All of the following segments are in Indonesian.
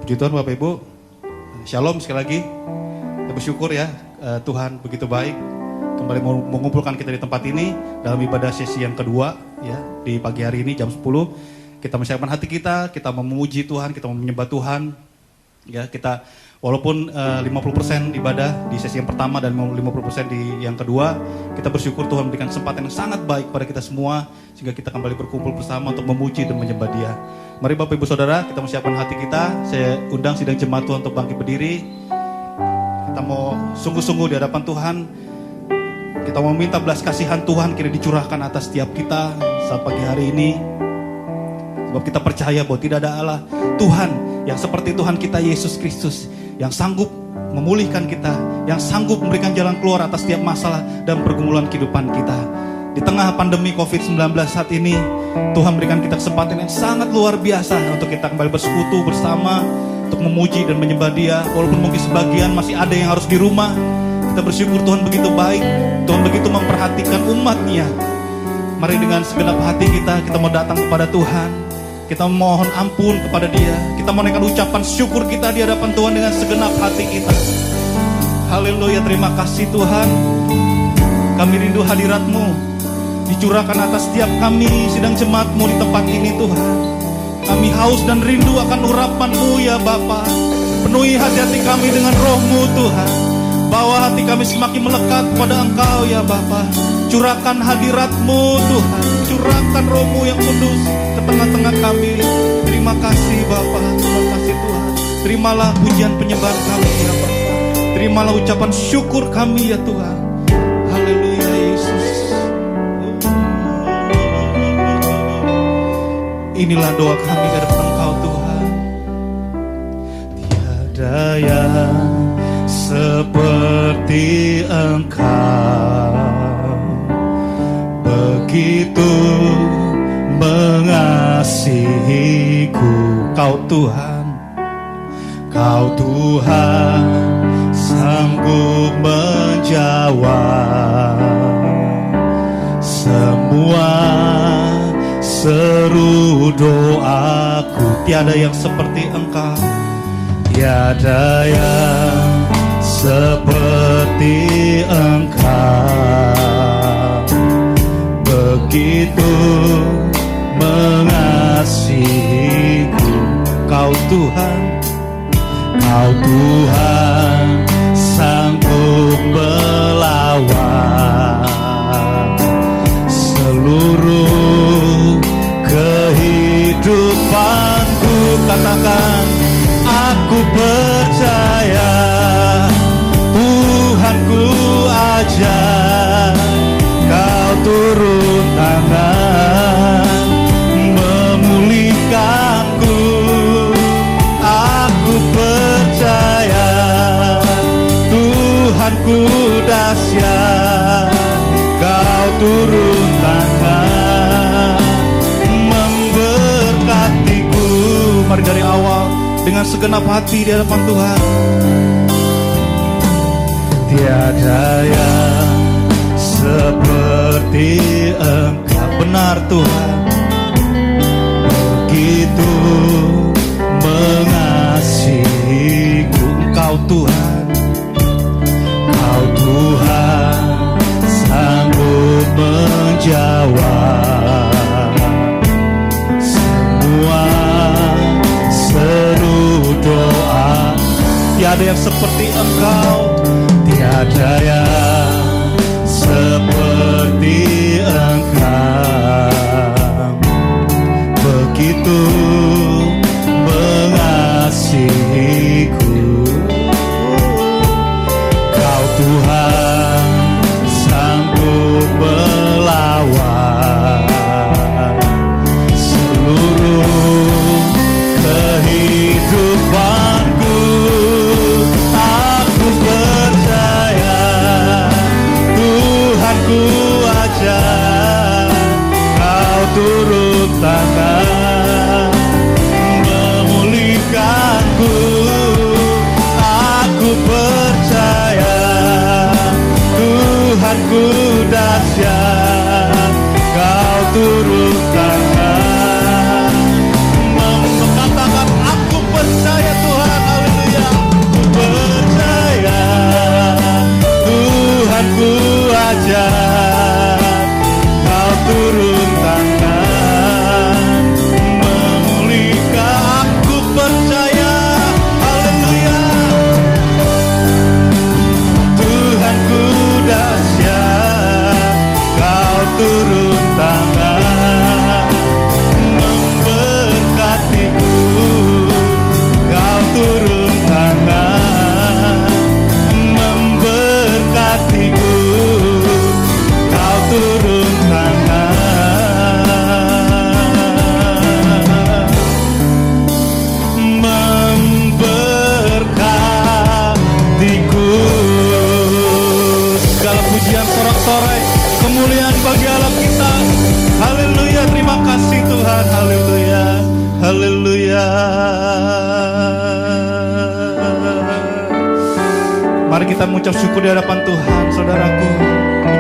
Puji Tuhan Bapak Ibu, Shalom sekali lagi. Kita bersyukur ya, Tuhan begitu baik kembali mengumpulkan kita di tempat ini dalam ibadah sesi yang kedua ya, di pagi hari ini jam 10. Kita menyiapkan hati kita memuji Tuhan, kita menyembah Tuhan. Ya, kita walaupun 50% ibadah di sesi yang pertama dan 50% di yang kedua, kita bersyukur Tuhan memberikan kesempatan yang sangat baik pada kita semua sehingga kita kembali berkumpul bersama untuk memuji dan menyembah Dia. Mari Bapak Ibu Saudara, kita menyiapkan hati kita. Saya undang sidang jemaat Tuhan untuk bangkit berdiri. Kita mau sungguh-sungguh di hadapan Tuhan. Kita mau minta belas kasihan Tuhan kini dicurahkan atas setiap kita saat pagi hari ini. Sebab kita percaya bahwa tidak ada Allah Tuhan yang seperti Tuhan kita Yesus Kristus, yang sanggup memulihkan kita, yang sanggup memberikan jalan keluar atas setiap masalah dan pergumulan kehidupan kita. Di tengah pandemi COVID-19 saat ini, Tuhan berikan kita kesempatan yang sangat luar biasa untuk kita kembali bersekutu bersama, untuk memuji dan menyembah Dia. Walaupun mungkin sebagian masih ada yang harus di rumah, kita bersyukur Tuhan begitu baik, Tuhan begitu memperhatikan umat-Nya. Mari dengan segenap hati kita mau datang kepada Tuhan. Kita mohon ampun kepada Dia. Kita menaikkan ucapan syukur kita di hadapan Tuhan dengan segenap hati kita. Haleluya, terima kasih Tuhan. Kami rindu hadirat-Mu dicurahkan atas setiap kami sidang jemaat-Mu di tempat ini Tuhan. Kami haus dan rindu akan urapan-Mu ya Bapa. Penuhi hati-hati kami dengan Roh-Mu Tuhan. Bawa hati kami semakin melekat kepada Engkau ya Bapa. Curahkan hadirat-Mu Tuhan. Curahkan Roh-Mu yang kudus ke tengah-tengah kami. Terima kasih Bapa, terima kasih Tuhan. Terimalah pujian penyembahan kami ya Bapa. Terimalah ucapan syukur kami ya Tuhan. Haleluya Yesus. Inilah doa kami dari Engkau Tuhan. Tiada yang seperti Engkau, begitu mengasihiku. Kau Tuhan, Kau Tuhan sanggup menjawab semua seru doaku. Tiada yang seperti Engkau, tiada yang seperti Engkau, begitu mengasihiku. Kau Tuhan, Kau Tuhan sanggup melawan seluruh kehidupanku. Katakan, aku percaya Tuhanku ajar. Kau turun tangan memulihkanku. Aku percaya Tuhanku dahsyat. Kau turun tangan memberkatiku. Mari dari awal dengan segenap hati di hadapan Tuhan. Tiada yang seperti Engkau. Benar Tuhan, begitu mengasihiku. Engkau Tuhan, Kau Tuhan sanggup menjawab semua seru doa. Tiada yang seperti Engkau, tiada yang seperti Engkau, begitu mengasihiku. Kau Tuhan sanggup melawan seluruh kehidupanku. Aku percaya Tuhanku ajar. Kau turun tangan memulihkanku. Aku percaya Tuhanku dahsyat. Kau turun tangan katakan, aku percaya Tuhan. turun tangan memberkatiku, kau turun tangan memberkatiku, kau turun tangan memberkatiku. Segala pujian sorak-sorai kemuliaan bagi Allah kita. Haleluya, terima kasih Tuhan. Haleluya, haleluya. Mari kita mengucap syukur di hadapan Tuhan, saudaraku.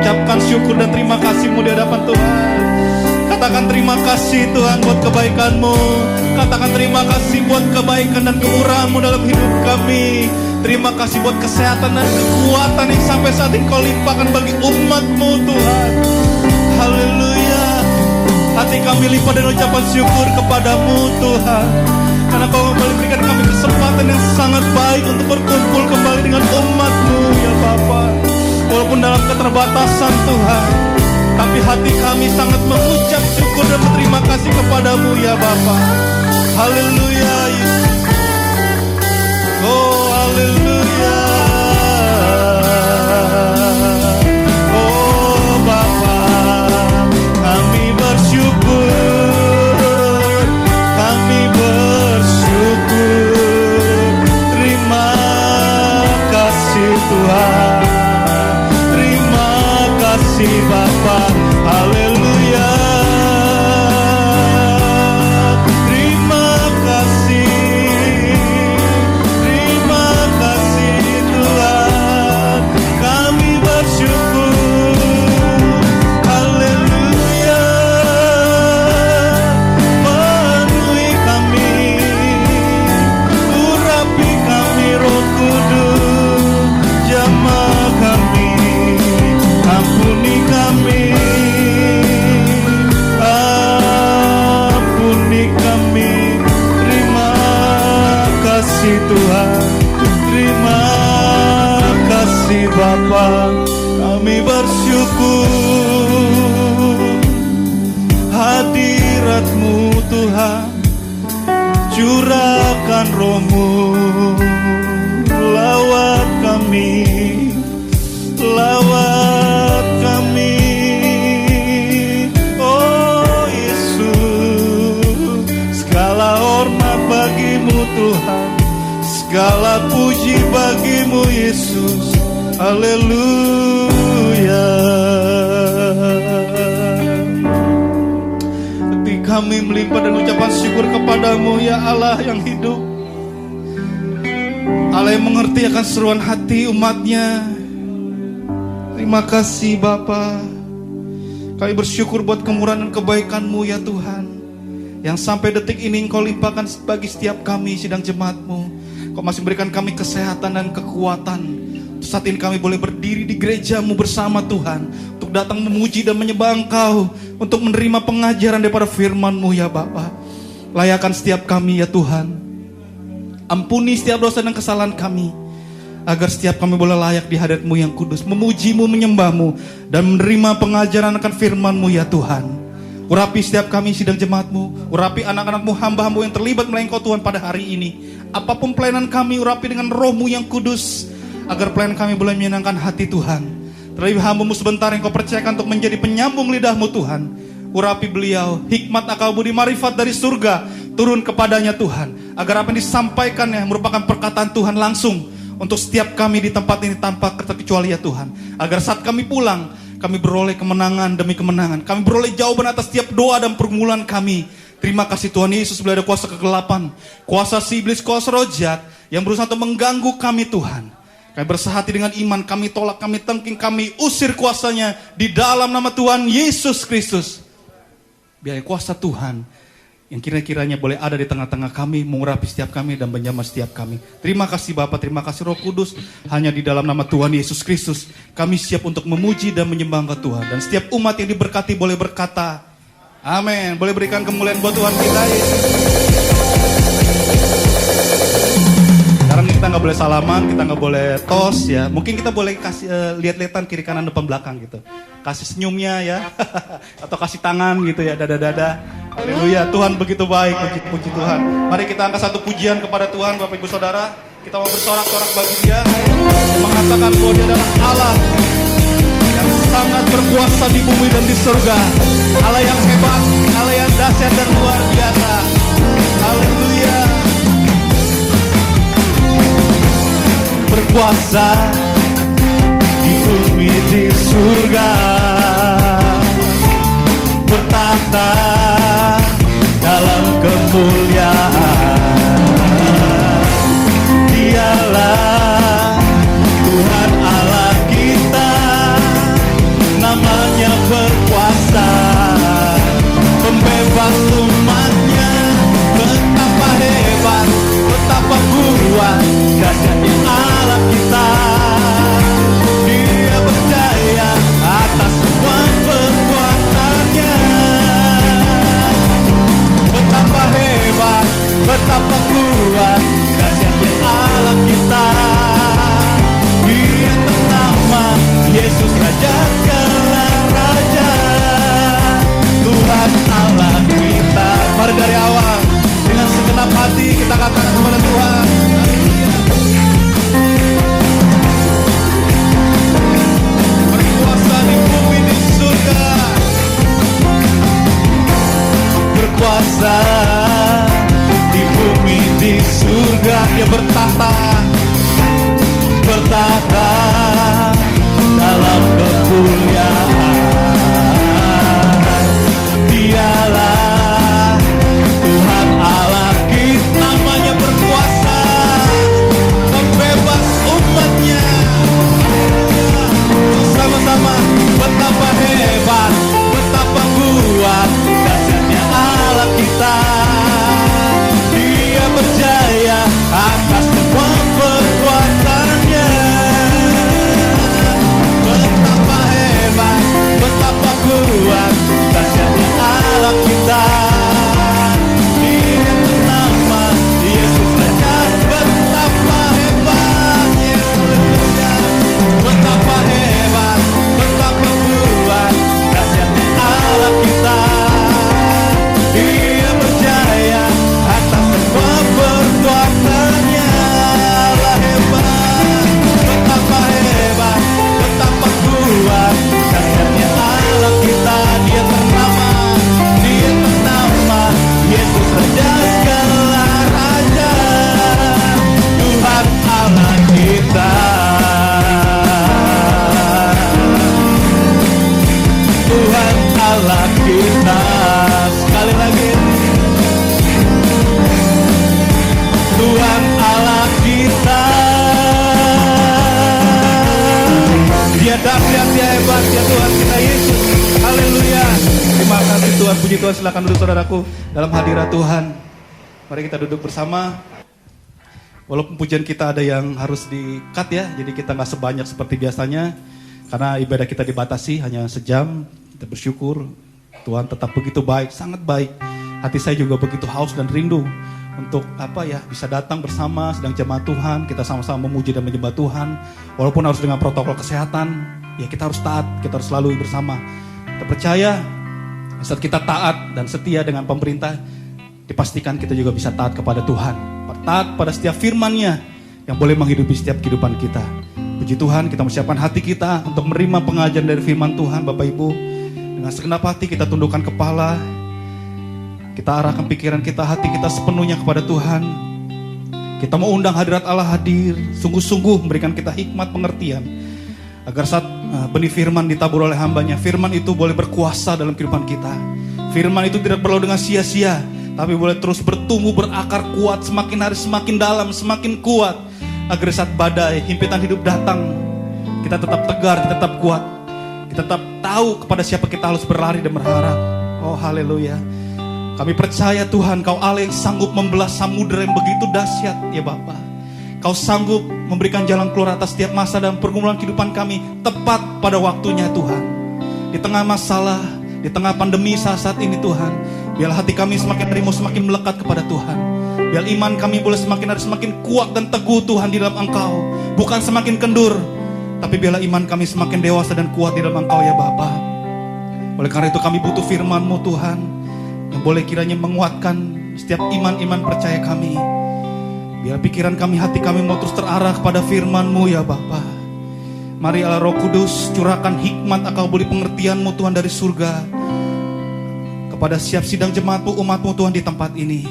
Ucapkan syukur dan terima kasihmu di hadapan Tuhan. Katakan terima kasih Tuhan buat kebaikan-Mu. Katakan terima kasih buat kebaikan dan kemurahan-Mu dalam hidup kami. Terima kasih buat kesehatan dan kekuatan yang sampai saat ini Kau limpahkan bagi umat-Mu Tuhan. Haleluya. Hati kami limpah dan ucapan syukur kepadamu Tuhan, karena Kau kembali berikan kami kesempatan yang sangat baik untuk berkumpul kembali dengan umat-Mu ya Bapa. Walaupun dalam keterbatasan Tuhan, tapi hati kami sangat mengucap syukur dan berterima kasih kepadamu ya Bapa. Haleluya Yesus. Oh haleluya. Oh Bapa, kami bersyukur, kami bersyukur. Terima kasih Tuhan, terima kasih Bapa. Haleluya. Terima kasih, terima kasih Tuhan. Kami bersyukur. Haleluya. Penuhi kami, urapi kami Roh Kudus, jamah kami, ampuni kami, ampuni kami. Terima kasih Tuhan, terima kasih Bapa. Kami bersyukur hadirat-Mu Tuhan. Curahkan Roh-Mu, lawat kami, lawat kami. Oh Yesus, segala hormat bagi-Mu Tuhan, segala puji bagi-Mu Yesus. Haleluya. Hati kami melimpah dan ucapan syukur kepadamu ya Allah yang hidup, Allah yang mengerti akan seruan hati umatnya. Terima kasih Bapa. Kami bersyukur buat kemurahan dan kebaikan-Mu ya Tuhan, yang sampai detik ini Engkau limpahkan bagi setiap kami sidang jemaat-Mu. Kau masih berikan kami kesehatan dan kekuatan. Saat ini kami boleh berdiri di gereja-Mu bersama Tuhan, untuk datang memuji dan menyembah Engkau, untuk menerima pengajaran daripada firman-Mu ya Bapa. Layakan setiap kami ya Tuhan. Ampuni setiap dosa dan kesalahan kami, agar setiap kami boleh layak di hadirat-Mu yang kudus, memuji-Mu, menyembah-Mu, dan menerima pengajaran akan firman-Mu ya Tuhan. Urapi setiap kami sidang jemaat-Mu, urapi anak-anak-Mu, hamba-Mu yang terlibat melayani Engkau Tuhan pada hari ini. Apapun pelayanan kami, urapi dengan Roh-Mu yang kudus, agar pelayanan kami boleh menyenangkan hati Tuhan. Terlebih hamba-Mu sebentar yang Kau percayakan untuk menjadi penyambung lidah-Mu Tuhan. Urapi beliau, hikmat, akal budi, marifat dari surga turun kepadanya Tuhan, agar apa yang disampaikannya merupakan perkataan Tuhan langsung untuk setiap kami di tempat ini tanpa terkecuali ya Tuhan. Agar saat kami pulang, kami beroleh kemenangan demi kemenangan, kami beroleh jawaban atas setiap doa dan pergumulan kami. Terima kasih Tuhan Yesus, bila ada kuasa kegelapan, kuasa si iblis, kuasa roh jahat yang berusaha untuk mengganggu kami Tuhan. Kami bersehati dengan iman, kami tolak, kami tengking, kami usir kuasanya di dalam nama Tuhan Yesus Kristus. Biar kuasa Tuhan yang kira-kiranya boleh ada di tengah-tengah kami, mengurapi setiap kami dan menjamah setiap kami. Terima kasih Bapa, terima kasih Roh Kudus. Hanya di dalam nama Tuhan Yesus Kristus kami siap untuk memuji dan menyembah Engkau Tuhan. Dan setiap umat yang diberkati boleh berkata amin. Boleh berikan kemuliaan buat Tuhan kita Yesus. Sekarang kita nggak boleh salaman, kita nggak boleh tos ya. Mungkin kita boleh kasih lihat-lihatan kiri kanan depan belakang gitu. Kasih senyumnya ya, atau kasih tangan gitu ya, dada-dada. Haleluya, Tuhan begitu baik, puji Tuhan. Mari kita angkat satu pujian kepada Tuhan, Bapak Ibu Saudara. Kita mau bersorak-sorak bagi Dia, mengatakan bahwa Dia adalah Allah yang sangat berkuasa di bumi dan di surga. Allah yang hebat, Allah yang dahsyat dan luar biasa. Haleluya. Berkuasa di bumi di surga, bertahta dalam kemuliaan. Dialah Tuhan Allah kita, namanya berkuasa, pembebas umatnya. Betapa hebat, betapa kuat dahsyatnya Allah kita. Dia berdaya atas semua perbuatannya. Betapa hebat, betapa kuat dahsyatnya Allah kita. Dia bernama Yesus, Raja segala raja, Tuhan Allah kita. Mari dari awal dengan segenap hati kita katakan kepada Tuhan. Berkuasa di bumi di surga, berkuasa di bumi di surga. Dia bertahta, bertahta dalam kemuliaan. Dialah Tuhan Allah kita, namanya berkuasa, membebas umatnya. Sama-sama, betapa hebat, betapa kuat dahsyatnya Allah kita. Dia berjaya atas semua perbuatannya. Betapa hebat, betapa kuat dahsyatnya Allah kita. Dia bernama Yesus Raja. Betapa hebat Yesus, betapa hebat, betapa kuat dahsyatnya Allah kita. Dia berjaya atas semua perbuatannya. Allah hebat, betapa hebat, betapa kuat dahsyatnya Allah kita. Dia ternama Yesus, Raja segala raja, Tuhan Allah kita. Tuhan Allah kita. Sekali lagi, Tuhan Allah kita. Dia dahsyat, dia hebat, dia Tuhan kita Yesus. Haleluya. Terima kasih Tuhan, puji Tuhan. Silakan duduk saudaraku dalam hadirat Tuhan. Mari kita duduk bersama. Walaupun pujian kita ada yang harus di-cut ya, jadi kita nggak sebanyak seperti biasanya. Karena ibadah kita dibatasi hanya sejam. Kita bersyukur Tuhan tetap begitu baik, sangat baik. Hati saya juga begitu haus dan rindu untuk bisa datang bersama sedang jemaat Tuhan. Kita sama-sama memuji dan menyembah Tuhan. Walaupun harus dengan protokol kesehatan, ya kita harus taat, kita harus selalu bersama. Kita percaya saat kita taat dan setia dengan pemerintah, dipastikan kita juga bisa taat kepada Tuhan. Taat pada setiap firman-Nya yang boleh menghidupi setiap kehidupan kita. Puji Tuhan, kita mempersiapkan hati kita untuk menerima pengajaran dari firman Tuhan. Bapak Ibu, dengan segenap hati kita tundukkan kepala, kita arahkan pikiran kita, hati kita sepenuhnya kepada Tuhan. Kita mau undang hadirat Allah hadir, sungguh-sungguh memberikan kita hikmat pengertian, agar saat benih firman ditabur oleh hambanya, firman itu boleh berkuasa dalam kehidupan kita. Firman itu tidak perlu dengan sia-sia, tapi boleh terus bertumbuh, berakar kuat, semakin hari semakin dalam, semakin kuat. Agar saat badai, himpitan hidup datang, kita tetap tegar, kita tetap kuat. Kita tetap tahu kepada siapa kita harus berlari dan berharap. Oh haleluya. Kami percaya Tuhan, Kau Allah yang sanggup membelah samudera yang begitu dahsyat ya Bapa. Kau sanggup memberikan jalan keluar atas setiap masa dan pergumulan kehidupan kami tepat pada waktunya Tuhan. Di tengah masalah, di tengah pandemi saat ini Tuhan, Biarlah hati kami semakin rimau, semakin melekat kepada Tuhan. Biar iman kami boleh semakin hari semakin kuat dan teguh Tuhan di dalam Engkau. Bukan semakin kendur, tapi biarlah iman kami semakin dewasa dan kuat di dalam Engkau ya Bapa. Oleh karena itu kami butuh firman-Mu Tuhan, yang boleh kiranya menguatkan setiap iman-iman percaya kami. Biar pikiran kami, hati kami mau terus terarah kepada firman-Mu ya Bapa. Mari Allah Roh Kudus, curahkan hikmat akal budi pengertian-Mu Tuhan dari surga kepada setiap sidang jemaat-Mu, umat-Mu Tuhan di tempat ini.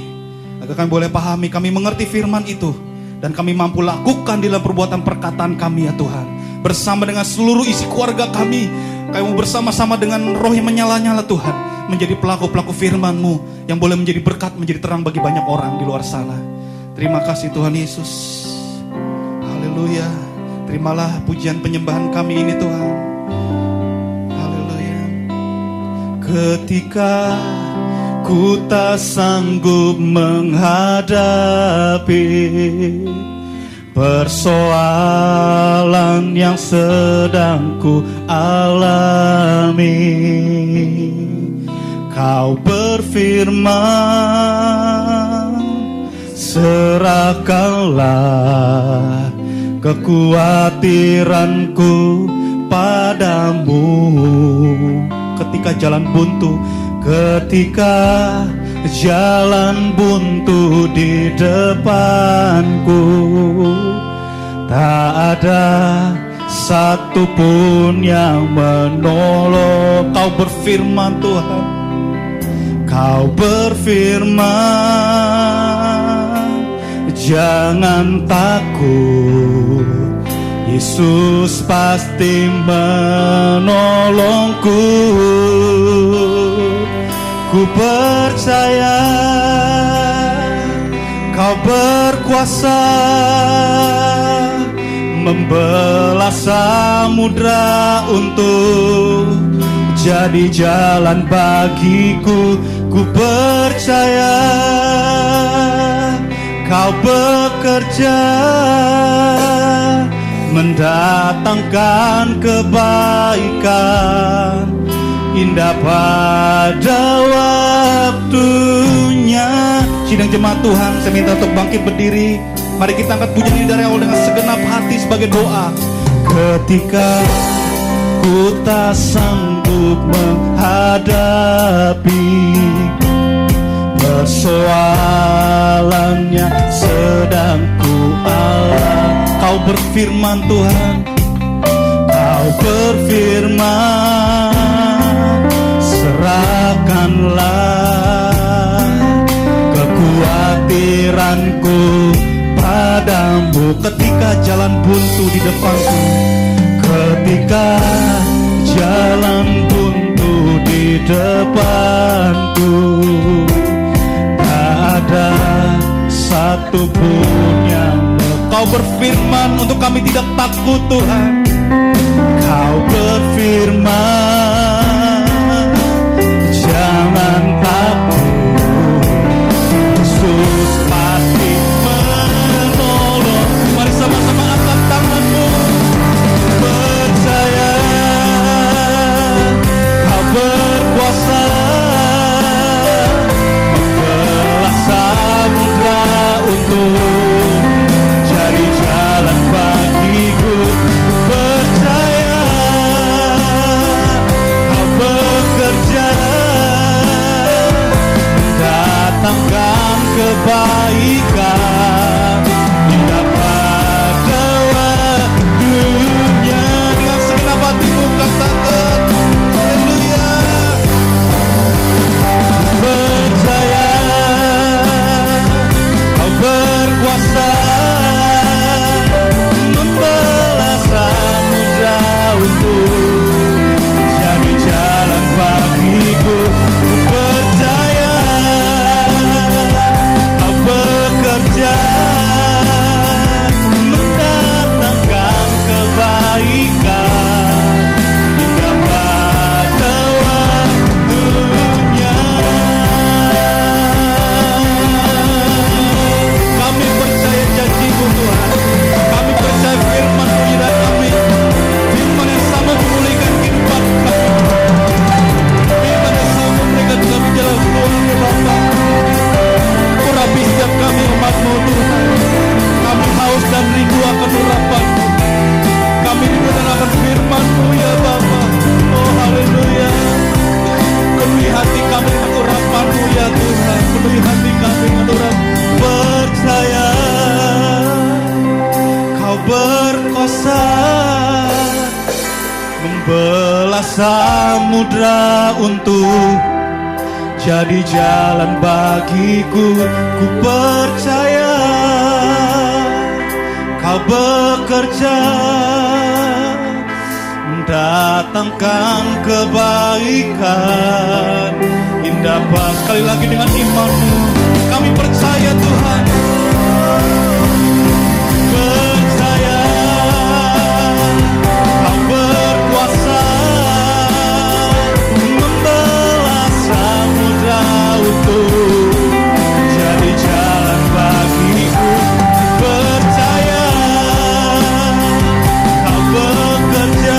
Agar kami boleh pahami, kami mengerti firman itu, dan kami mampu lakukan di dalam perbuatan perkataan kami ya Tuhan. Bersama dengan seluruh isi keluarga kami, kami mau bersama-sama dengan roh yang menyala-nyala Tuhan, menjadi pelaku-pelaku firman-Mu yang boleh menjadi berkat, menjadi terang bagi banyak orang di luar sana. Terima kasih Tuhan Yesus. Haleluya. Terimalah pujian penyembahan kami ini Tuhan. Haleluya. Ketika ku tak sanggup menghadapi persoalan yang sedang ku alami, Kau berfirman, serahkanlah kekhawatiranku padamu. Ketika jalan buntu, ketika jalan buntu di depanku, tak ada satupun yang menolong. Kau berfirman Tuhan, Kau berfirman, jangan takut, Yesus pasti menolongku. Ku percaya Kau berkuasa membelah samudra untuk jadi jalan bagiku. Ku percaya Kau bekerja mendatangkan kebaikan indah pada waktunya. Sidang jemaat Tuhan, saya minta untuk bangkit berdiri. Mari kita angkat pujian ini dari awal dengan segenap hati sebagai doa. Ketika ku tak sanggup menghadapi persoalannya sedang ku alami, Kau berfirman Tuhan, Kau berfirman, serahkanlah kekhawatiranku padamu. Ketika jalan buntu di depanku, ketika jalan buntu di depanku, tak ada satupun yang Kau berfirman untuk kami tidak takut Tuhan. Kau berfirman, jangan takut, Yesus pasti menolong. Mari sama-sama angkat tanganmu, percaya Kau berkuasa membelah samudra untuk jadi jalan bagiku. Percaya Kau bekerja mendatangkan kebaikan indah pada waktunya. Dengan segenap hatimu katakan haleluya. Percaya Kau berkuasa membelah samudra untuk jadi jalan bagiku. Ku percaya Kau bekerja samudra untuk jadi jalan bagiku. Ku percaya Kau bekerja datangkan kebaikan. Indah pas sekali lagi dengan imanmu, kami percaya Tuhan. Percaya Kau berkuasa membelah samudra untuk jadi jalan bagiku. Percaya Kau bekerja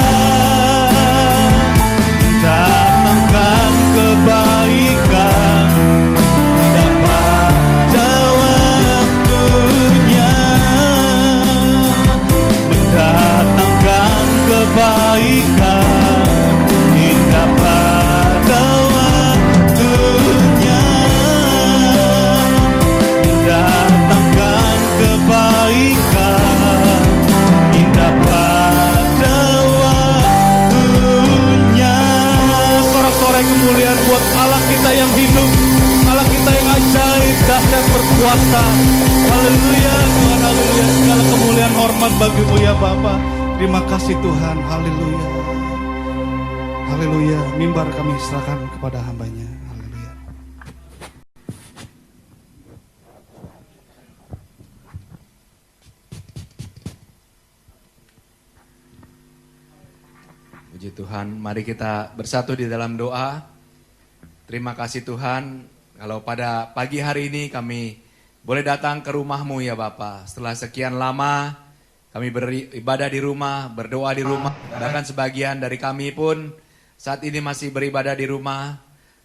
datangkan kebaikan. Dapat waktunya mendatangkan kebaikan. Hingga pada waktunya mendatangkan kebaikan. Hingga pada waktunya. Sorak-sorai kemuliaan buat Allah kita yang hidup, Allah kita yang ajaib, dahsyat, berkuasa. Haleluya Tuhan, haleluya. Segala kemuliaan hormat bagi-Mu ya Bapa. Terima kasih Tuhan, haleluya. Haleluya, mimbar kami serahkan kepada hamba-Nya. Haleluya. Puji Tuhan, mari kita bersatu di dalam doa. Terima kasih Tuhan, kalau pada pagi hari ini kami boleh datang ke rumah-Mu ya Bapa. Setelah sekian lama kami beribadah di rumah, berdoa di rumah. Bahkan sebagian dari kami pun saat ini masih beribadah di rumah.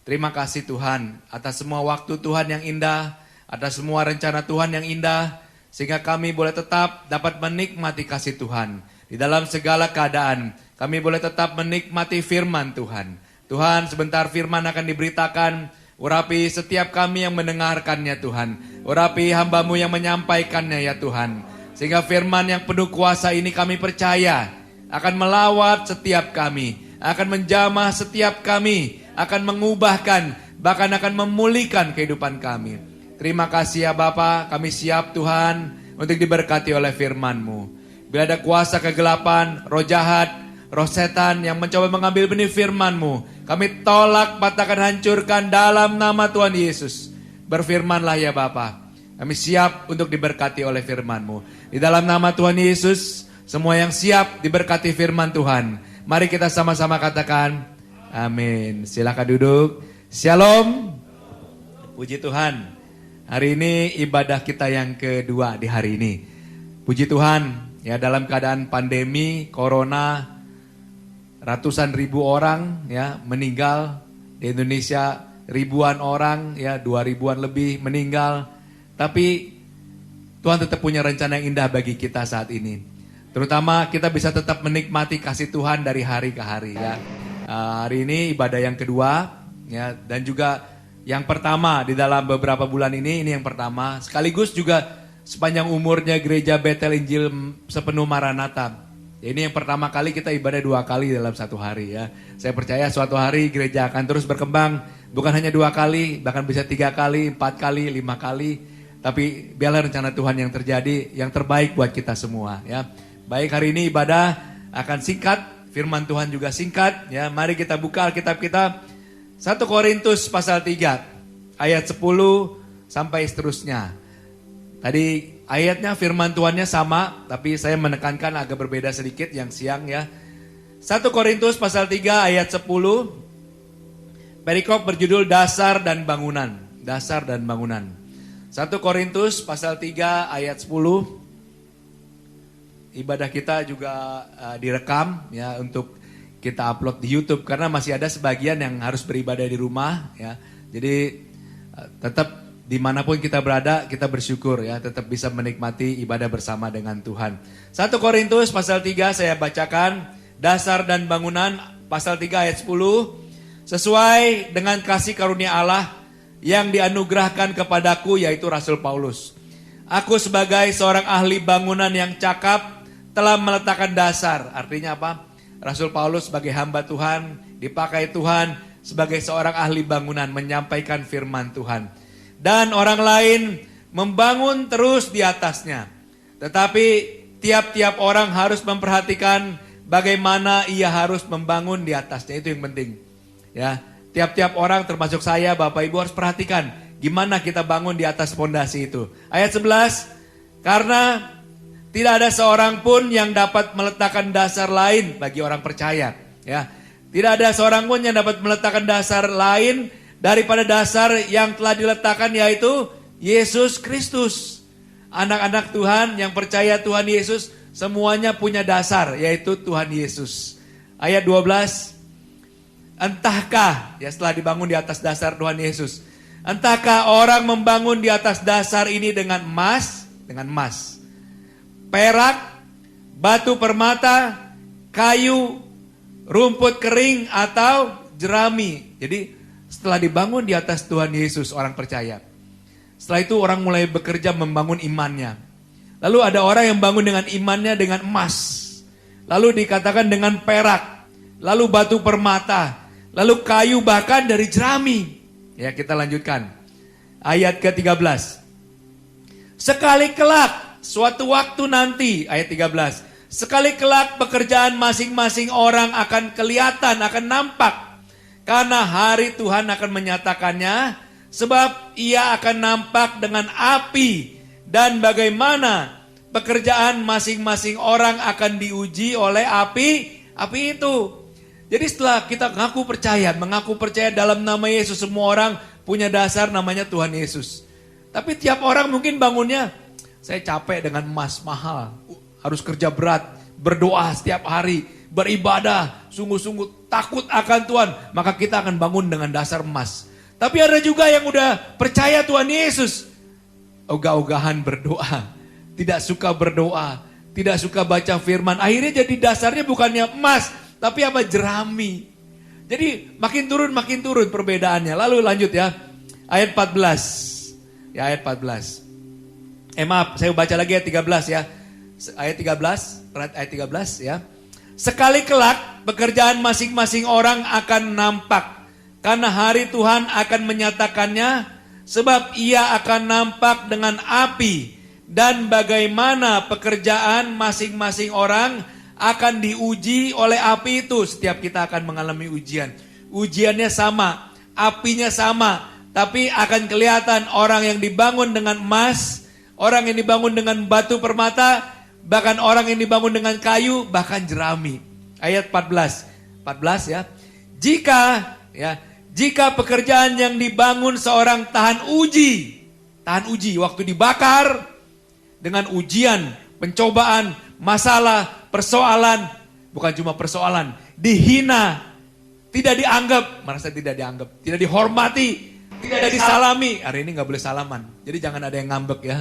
Terima kasih Tuhan atas semua waktu Tuhan yang indah, atas semua rencana Tuhan yang indah, sehingga kami boleh tetap dapat menikmati kasih Tuhan. Di dalam segala keadaan, kami boleh tetap menikmati firman Tuhan. Tuhan, sebentar firman akan diberitakan. Urapi setiap kami yang mendengarkannya Tuhan. Urapi hamba-Mu yang menyampaikannya ya Tuhan. Sehingga firman yang penuh kuasa ini kami percaya akan melawat setiap kami, akan menjamah setiap kami, akan mengubahkan, bahkan akan memulihkan kehidupan kami. Terima kasih ya Bapa, kami siap Tuhan untuk diberkati oleh firman-Mu. Bila ada kuasa kegelapan, roh jahat, roh setan yang mencoba mengambil benih firman-Mu, kami tolak, patahkan, hancurkan dalam nama Tuhan Yesus. Berfirmanlah ya Bapa, kami siap untuk diberkati oleh firman-Mu. Di dalam nama Tuhan Yesus, semua yang siap diberkati firman Tuhan. Mari kita sama-sama katakan, amin. Silakan duduk. Shalom. Puji Tuhan. Hari ini ibadah kita yang kedua di hari ini. Puji Tuhan, ya dalam keadaan pandemi, corona, ratusan ribu orang ya meninggal di Indonesia, ribuan orang ya 2.000-an lebih meninggal. Tapi Tuhan tetap punya rencana yang indah bagi kita saat ini. Terutama kita bisa tetap menikmati kasih Tuhan dari hari ke hari ya. Hari ini ibadah yang kedua ya, dan juga yang pertama di dalam beberapa bulan ini yang pertama. Sekaligus juga sepanjang umurnya Gereja Betel Injil Sepenuh Maranatha. Ini yang pertama kali kita ibadah 2 kali dalam satu hari ya. Saya percaya suatu hari gereja akan terus berkembang. Bukan hanya 2 kali, bahkan bisa 3 kali, 4 kali, 5 kali. Tapi biarlah rencana Tuhan yang terjadi, yang terbaik buat kita semua ya. Baik, hari ini ibadah akan singkat, firman Tuhan juga singkat ya. Mari kita buka Alkitab kita 1 Korintus pasal 3 ayat 10 sampai seterusnya. Tadi ayatnya firman Tuhannya sama, tapi saya menekankan agak berbeda sedikit yang siang ya. 1 Korintus pasal 3 ayat 10. Perikop berjudul dasar dan bangunan. Dasar dan bangunan. 1 Korintus pasal 3 ayat 10. Ibadah kita juga direkam ya untuk kita upload di YouTube karena masih ada sebagian yang harus beribadah di rumah ya. Jadi tetap dimanapun kita berada, kita bersyukur ya, tetap bisa menikmati ibadah bersama dengan Tuhan. 1 Korintus pasal 3 saya bacakan, dasar dan bangunan, pasal 3 ayat 10. Sesuai dengan kasih karunia Allah yang dianugerahkan kepadaku, yaitu Rasul Paulus. Aku sebagai seorang ahli bangunan yang cakap telah meletakkan dasar. Artinya apa? Rasul Paulus sebagai hamba Tuhan dipakai Tuhan sebagai seorang ahli bangunan, menyampaikan firman Tuhan. Dan orang lain membangun terus di atasnya. Tetapi tiap-tiap orang harus memperhatikan bagaimana ia harus membangun di atasnya. Itu yang penting. Ya, tiap-tiap orang termasuk saya, Bapak Ibu harus perhatikan gimana kita bangun di atas fondasi itu. Ayat 11, karena tidak ada seorang pun yang dapat meletakkan dasar lain bagi orang percaya. Ya, tidak ada seorang pun yang dapat meletakkan dasar lain daripada dasar yang telah diletakkan, yaitu Yesus Kristus. Anak-anak Tuhan yang percaya Tuhan Yesus semuanya punya dasar, yaitu Tuhan Yesus. Ayat 12, entahkah, ya setelah dibangun di atas dasar Tuhan Yesus, entahkah orang membangun di atas dasar ini dengan emas, perak, batu permata, kayu, rumput kering atau jerami. Jadi setelah dibangun di atas Tuhan Yesus orang percaya, setelah itu orang mulai bekerja membangun imannya. Lalu ada orang yang bangun dengan imannya dengan emas, lalu dikatakan dengan perak, lalu batu permata, lalu kayu, bahkan dari jerami. Ya, kita lanjutkan. Ayat ke-13. Sekali kelak, suatu waktu nanti, ayat 13. Sekali kelak pekerjaan masing-masing orang akan kelihatan, akan nampak. Karena hari Tuhan akan menyatakannya, sebab ia akan nampak dengan api. Dan bagaimana pekerjaan masing-masing orang akan diuji oleh api itu. Jadi setelah kita mengaku percaya dalam nama Yesus, semua orang punya dasar namanya Tuhan Yesus. Tapi tiap orang mungkin bangunnya, saya capek dengan emas mahal, harus kerja berat, berdoa setiap hari, beribadah, sungguh-sungguh takut akan Tuhan, maka kita akan bangun dengan dasar emas. Tapi ada juga yang udah percaya Tuhan Yesus, ogah-ogahan berdoa, tidak suka berdoa, tidak suka baca firman, akhirnya jadi dasarnya bukannya emas, tapi apa? Jerami. Jadi makin turun perbedaannya. Lalu lanjut ya. Ayat 14. Ya, ayat 14. Maaf, saya baca lagi ayat 13 ya. Ayat 13 ya. Sekali kelak pekerjaan masing-masing orang akan nampak. Karena hari Tuhan akan menyatakannya, sebab ia akan nampak dengan api. Dan bagaimana pekerjaan masing-masing orang akan diuji oleh api itu. Setiap kita akan mengalami ujian. Ujiannya sama, apinya sama. Tapi akan kelihatan orang yang dibangun dengan emas, orang yang dibangun dengan batu permata, bahkan orang yang dibangun dengan kayu, bahkan jerami. Ayat 14 ya. Jika pekerjaan yang dibangun seorang tahan uji waktu dibakar dengan ujian, pencobaan, masalah, persoalan, bukan cuma persoalan, dihina, tidak dianggap, merasa tidak dianggap, tidak dihormati, tidak disalami. Hari ini nggak boleh salaman, jadi jangan ada yang ngambek ya.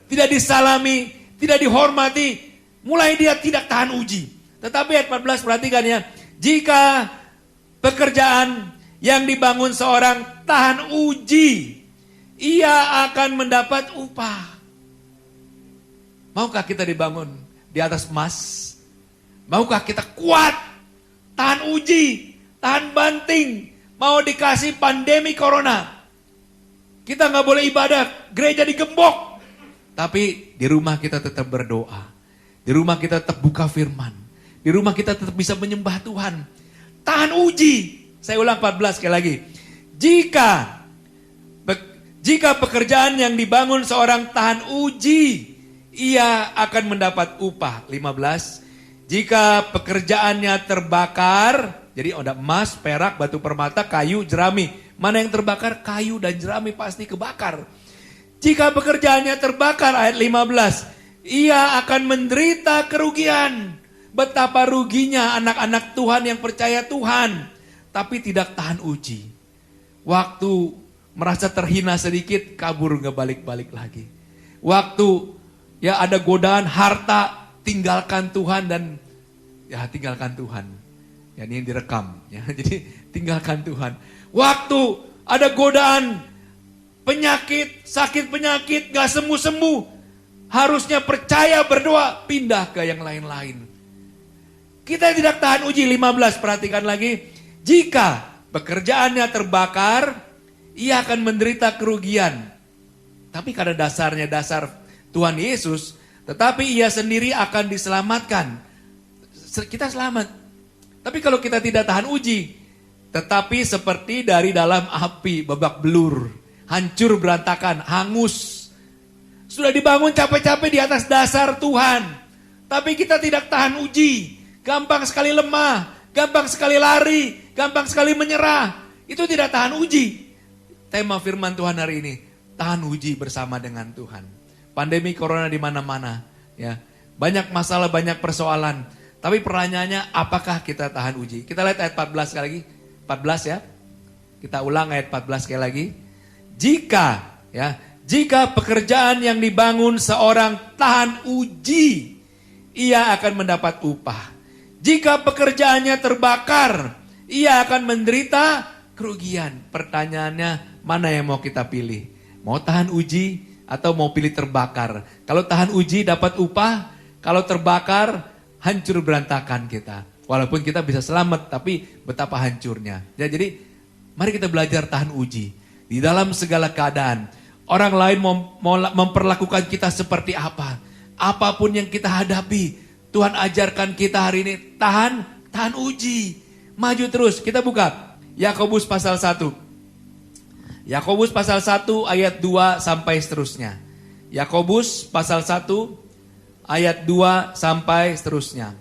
Tidak disalami, tidak dihormati, mulai dia tidak tahan uji. Tetapi ayat 14 perhatikan ya, jika pekerjaan yang dibangun seorang tahan uji, ia akan mendapat upah. Maukah kita dibangun di atas emas? Maukah kita kuat, tahan uji, tahan banting, mau dikasih pandemi corona. Kita gak boleh ibadah, gereja digembok. Tapi di rumah kita tetap berdoa. Di rumah kita tetap buka firman. Di rumah kita tetap bisa menyembah Tuhan. Tahan uji. Saya ulang 14 sekali lagi. Jika pekerjaan yang dibangun seorang tahan uji, ia akan mendapat upah. 15. Jika pekerjaannya terbakar, jadi ada emas, perak, batu permata, kayu, jerami. Mana yang terbakar? Kayu dan jerami pasti kebakar. Jika pekerjaannya terbakar, ayat 15, ia akan menderita kerugian. Betapa ruginya anak-anak Tuhan yang percaya Tuhan, tapi tidak tahan uji. Waktu merasa terhina sedikit, kabur gak balik-balik lagi. Waktu ya ada godaan harta, tinggalkan Tuhan dan ya tinggalkan Tuhan. Ya ini yang direkam ya. Jadi tinggalkan Tuhan. Waktu ada godaan penyakit, sakit penyakit gak sembuh-sembuh, harusnya percaya berdoa, pindah ke yang lain-lain. Kita tidak tahan uji. 15 perhatikan lagi. Jika pekerjaannya terbakar, ia akan menderita kerugian. Tapi karena dasarnya dasar Tuhan Yesus, tetapi ia sendiri akan diselamatkan. Kita selamat. Tapi kalau kita tidak tahan uji, tetapi seperti dari dalam api, babak belur, hancur berantakan, hangus. Sudah dibangun capek-capek di atas dasar Tuhan. Tapi kita tidak tahan uji. Gampang sekali lemah, gampang sekali lari, gampang sekali menyerah. Itu tidak tahan uji. Tema firman Tuhan hari ini, tahan uji bersama dengan Tuhan. Pandemi corona di mana-mana, ya. Banyak masalah, banyak persoalan. Tapi pertanyaannya, apakah kita tahan uji? Kita lihat ayat 14 sekali lagi. 14 ya. Kita ulang ayat 14 sekali lagi. Jika pekerjaan yang dibangun seorang tahan uji, ia akan mendapat upah. Jika pekerjaannya terbakar, ia akan menderita kerugian. Pertanyaannya, mana yang mau kita pilih? Mau tahan uji atau mau pilih terbakar? Kalau tahan uji dapat upah, kalau terbakar hancur berantakan kita. Walaupun kita bisa selamat, tapi betapa hancurnya. Ya, jadi mari kita belajar tahan uji. Di dalam segala keadaan, orang lain mau memperlakukan kita seperti apa. Apapun yang kita hadapi, Tuhan ajarkan kita hari ini, tahan uji. Maju terus, kita buka Yakobus pasal 1. Yakobus pasal 1 ayat 2 sampai seterusnya. Yakobus pasal 1 ayat 2 sampai seterusnya.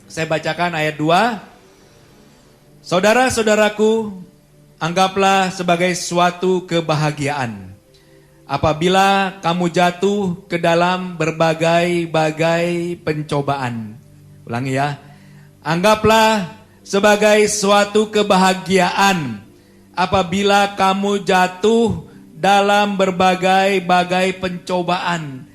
Saya bacakan ayat 2. Saudara-saudaraku, anggaplah sebagai suatu kebahagiaan apabila kamu jatuh ke dalam berbagai-bagai pencobaan. Ulangi ya. Anggaplah sebagai suatu kebahagiaan apabila kamu jatuh dalam berbagai-bagai pencobaan.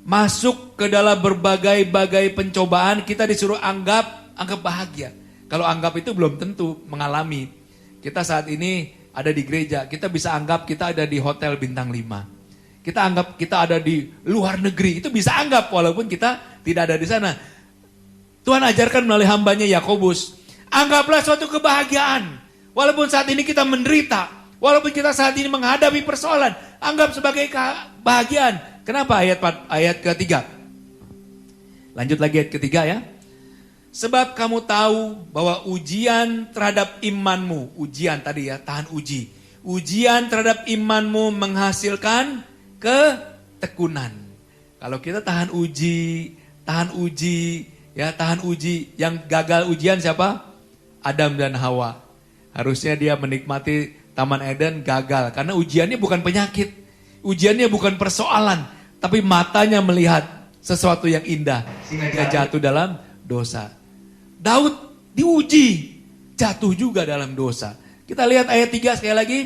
Masuk ke dalam berbagai-bagai pencobaan, kita disuruh anggap bahagia. Kalau anggap itu belum tentu mengalami. Kita saat ini ada di gereja, kita bisa anggap kita ada di hotel bintang 5. Kita anggap kita ada di luar negeri, itu bisa anggap walaupun kita tidak ada di sana. Tuhan ajarkan melalui hambanya Yakobus, anggaplah suatu kebahagiaan. Walaupun saat ini kita menderita, walaupun kita saat ini menghadapi persoalan, anggap sebagai kebahagiaan. Kenapa ayat ketiga? Lanjut lagi ayat ketiga ya. Sebab kamu tahu bahwa ujian terhadap imanmu, ujian tadi ya, tahan uji. Ujian terhadap imanmu menghasilkan ketekunan. Kalau kita tahan uji, yang gagal ujian siapa? Adam dan Hawa. Harusnya dia menikmati Taman Eden, gagal. Karena ujiannya bukan penyakit. Ujiannya bukan persoalan, tapi matanya melihat sesuatu yang indah sehingga dia jatuh dalam dosa. Daud diuji, jatuh juga dalam dosa. Kita lihat ayat 3 sekali lagi.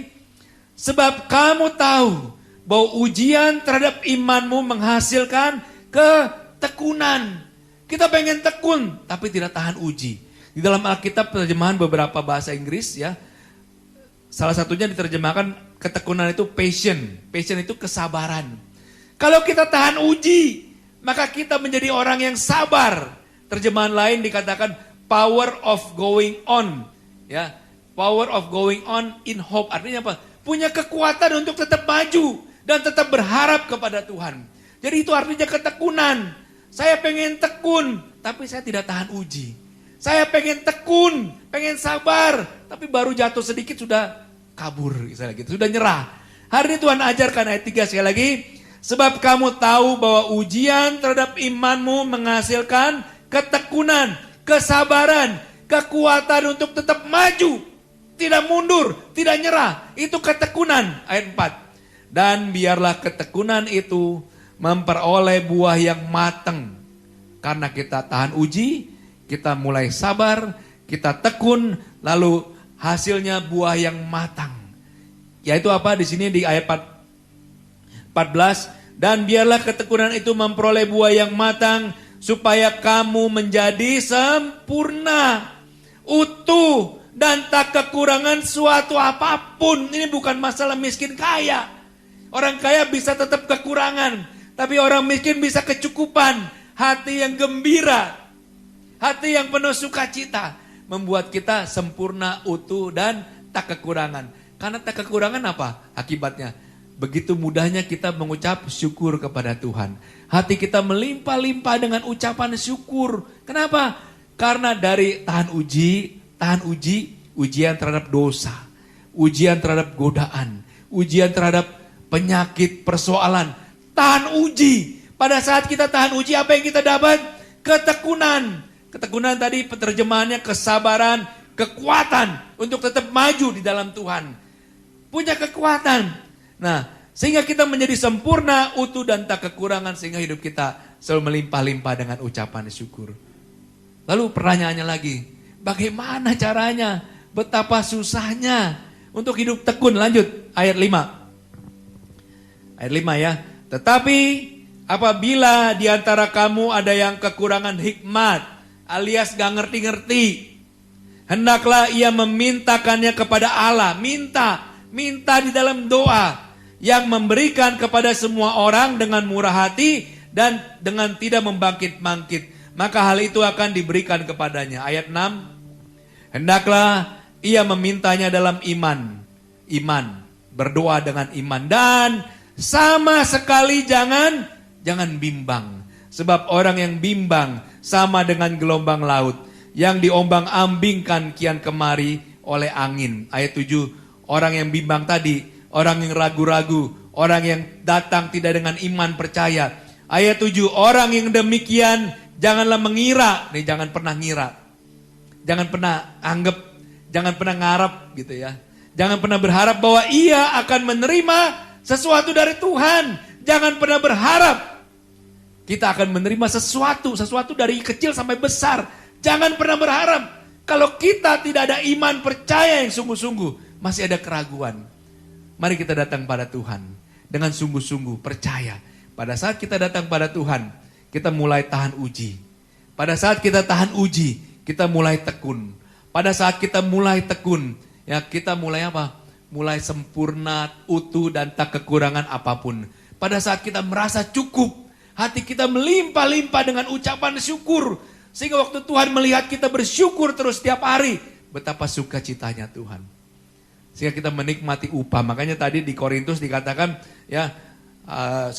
Sebab kamu tahu bahwa ujian terhadap imanmu menghasilkan ketekunan. Kita pengen tekun, tapi tidak tahan uji. Di dalam Alkitab terjemahan beberapa bahasa Inggris ya, salah satunya diterjemahkan ketekunan itu passion. Passion itu kesabaran. Kalau kita tahan uji, maka kita menjadi orang yang sabar. Terjemahan lain dikatakan power of going on. Ya, power of going on in hope. Artinya apa? Punya kekuatan untuk tetap maju dan tetap berharap kepada Tuhan. Jadi itu artinya ketekunan. Saya pengen tekun, tapi saya tidak tahan uji. Saya pengen tekun, pengen sabar, tapi baru jatuh sedikit sudah kabur, misalnya gitu, sudah nyerah. Hari ini Tuhan ajarkan ayat 3 sekali lagi. Sebab kamu tahu bahwa ujian terhadap imanmu menghasilkan ketekunan, kesabaran, kekuatan untuk tetap maju, tidak mundur, tidak nyerah. Itu ketekunan, ayat 4. Dan biarlah ketekunan itu memperoleh buah yang matang. Karena kita tahan uji, kita mulai sabar, kita tekun, lalu hasilnya buah yang matang. Yaitu apa di sini di ayat 14, dan biarlah ketekunan itu memperoleh buah yang matang supaya kamu menjadi sempurna, utuh dan tak kekurangan suatu apapun. Ini bukan masalah miskin kaya. Orang kaya bisa tetap kekurangan, tapi orang miskin bisa kecukupan, hati yang gembira, hati yang penuh sukacita. membuat kita sempurna, utuh, dan tak kekurangan. Karena tak kekurangan apa? Akibatnya, begitu mudahnya kita mengucap syukur kepada Tuhan. Hati kita melimpah-limpah dengan ucapan syukur. Kenapa? Karena dari tahan uji, ujian terhadap dosa, ujian terhadap godaan, ujian terhadap penyakit, persoalan. Tahan uji. Pada saat kita tahan uji, apa yang kita dapat? Ketekunan. Ketekunan tadi penerjemahannya kesabaran, kekuatan untuk tetap maju di dalam Tuhan. Punya kekuatan. Nah, sehingga kita menjadi sempurna, utuh, dan tak kekurangan. Sehingga hidup kita selalu melimpah-limpah dengan ucapan syukur. Lalu pertanyaannya lagi, bagaimana caranya? Betapa susahnya untuk hidup tekun. Lanjut, ayat 5. Ayat 5 ya. Tetapi apabila di antara kamu ada yang kekurangan hikmat, alias gak ngerti-ngerti, hendaklah ia memintakannya kepada Allah. Minta di dalam doa, yang memberikan kepada semua orang dengan murah hati dan dengan tidak membangkit-bangkit. Maka hal itu akan diberikan kepadanya. Ayat 6. Hendaklah ia memintanya dalam iman. Berdoa dengan iman. Dan sama sekali jangan bimbang. Sebab orang yang bimbang sama dengan gelombang laut yang diombang-ambingkan kian kemari oleh angin. Ayat 7. Orang yang bimbang tadi, orang yang ragu-ragu, orang yang datang tidak dengan iman percaya. Ayat 7. Orang yang demikian janganlah mengira. Nih, jangan pernah ngira. Jangan pernah anggap, jangan pernah ngarap gitu ya. Jangan pernah berharap bahwa ia akan menerima sesuatu dari Tuhan. Jangan pernah berharap kita akan menerima sesuatu dari kecil sampai besar. Jangan pernah berharap. Kalau kita tidak ada iman percaya yang sungguh-sungguh, masih ada keraguan. Mari kita datang pada Tuhan dengan sungguh-sungguh percaya. Pada saat kita datang pada Tuhan, kita mulai tahan uji. Pada saat kita tahan uji, kita mulai tekun. Pada saat kita mulai tekun, ya kita mulai apa? Mulai sempurna, utuh, dan tak kekurangan apapun. Pada saat kita merasa cukup, hati kita melimpah-limpah dengan ucapan syukur. Sehingga waktu Tuhan melihat kita bersyukur terus setiap hari, betapa sukacitanya Tuhan. Sehingga kita menikmati upah. Makanya tadi di Korintus dikatakan, ya 1